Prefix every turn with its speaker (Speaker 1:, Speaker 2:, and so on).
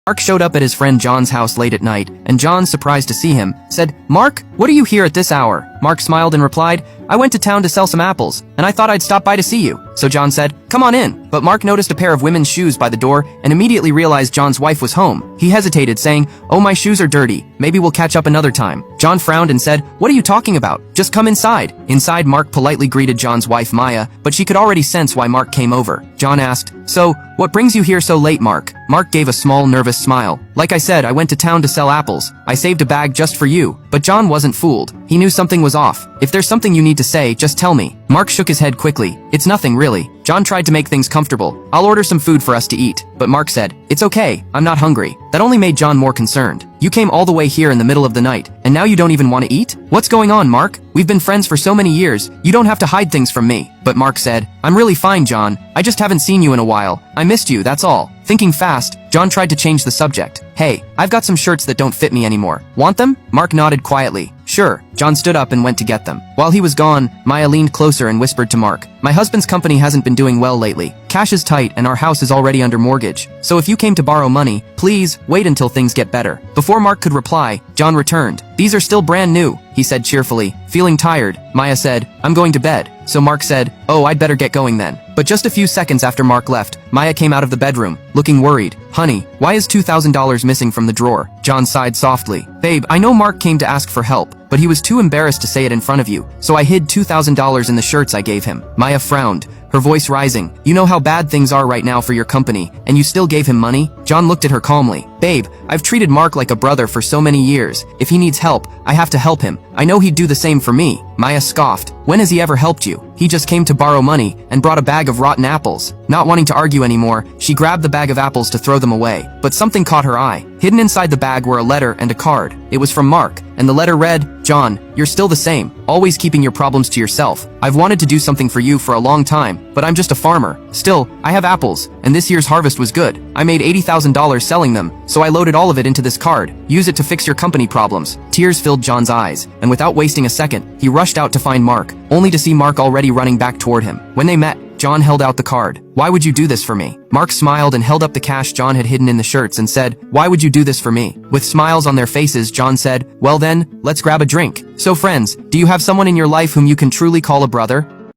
Speaker 1: Mark showed up at his friend John's house late at night, and John, surprised to see him, said, "Mark, what are you here at this hour?" Mark smiled and replied, "I went to town to sell some apples, and I thought I'd stop by to see you." So John said, "Come on in." But Mark noticed a pair of women's shoes by the door and immediately realized John's wife was home. He hesitated, saying, "Oh, my shoes are dirty. Maybe we'll catch up another time." John frowned and said, "What are you talking about? Just come inside." Inside, Mark politely greeted John's wife, Maya, but she could already sense why Mark came over. John asked, "So, what brings you here so late, Mark?" Mark gave a small, nervous smile. "Like I said, I went to town to sell apples. I saved a bag just for you." But John wasn't fooled. He knew something was off. "If there's something you need to say, just tell me." Mark shook his head quickly. "It's nothing, really." John tried to make things comfortable. "I'll order some food for us to eat." But Mark said, "It's okay, I'm not hungry." That only made John more concerned. "You came all the way here in the middle of the night, and now you don't even want to eat? What's going on, Mark? We've been friends for so many years, you don't have to hide things from me." But Mark said, "I'm really fine, John. I just haven't seen you in a while. I missed you, that's all." Thinking fast, John tried to change the subject. "Hey, I've got some shirts that don't fit me anymore. Want them?" Mark nodded quietly. "Sure." John stood up and went to get them. While he was gone, Maya leaned closer and whispered to Mark, "My husband's company hasn't been doing well lately. Cash is tight and our house is already under mortgage. So if you came to borrow money, please wait until things get better." Before Mark could reply, John returned. "These are still brand new," he said cheerfully. Feeling tired, Maya said, "I'm going to bed." So Mark said, "Oh, I'd better get going then." But just a few seconds after Mark left, Maya came out of the bedroom, looking worried. "Honey, why is $2,000 missing from the drawer?" John sighed softly. "Babe, I know Mark came to ask for help, but he was too embarrassed to say it in front of you, so I hid $2,000 in the shirts I gave him." Maya frowned, her voice rising. "You know how bad things are right now for your company, and you still gave him money?" John looked at her calmly. "Babe, I've treated Mark like a brother for so many years. If he needs help, I have to help him. I know he'd do the same for me." Maya scoffed. "When has he ever helped you? He just came to borrow money and brought a bag of rotten apples." Not wanting to argue anymore, she grabbed the bag of apples to throw them away. But something caught her eye. Hidden inside the bag were a letter and a card. It was from Mark, and the letter read, "John, you're still the same, always keeping your problems to yourself. I've wanted to do something for you for a long time, but I'm just a farmer. Still, I have apples, and this year's harvest was good. I made $80,000 selling them, so I loaded all of it into this card. Use it to fix your company problems." Tears filled John's eyes, and without wasting a second, he rushed out to find Mark, only to see Mark already running back toward him. When they met, John held out the card. "Why would you do this for me?" Mark smiled and held up the cash John had hidden in the shirts and said, "Why would you do this for me?" With smiles on their faces, John said, "Well then, let's grab a drink." So friends, do you have someone in your life whom you can truly call a brother?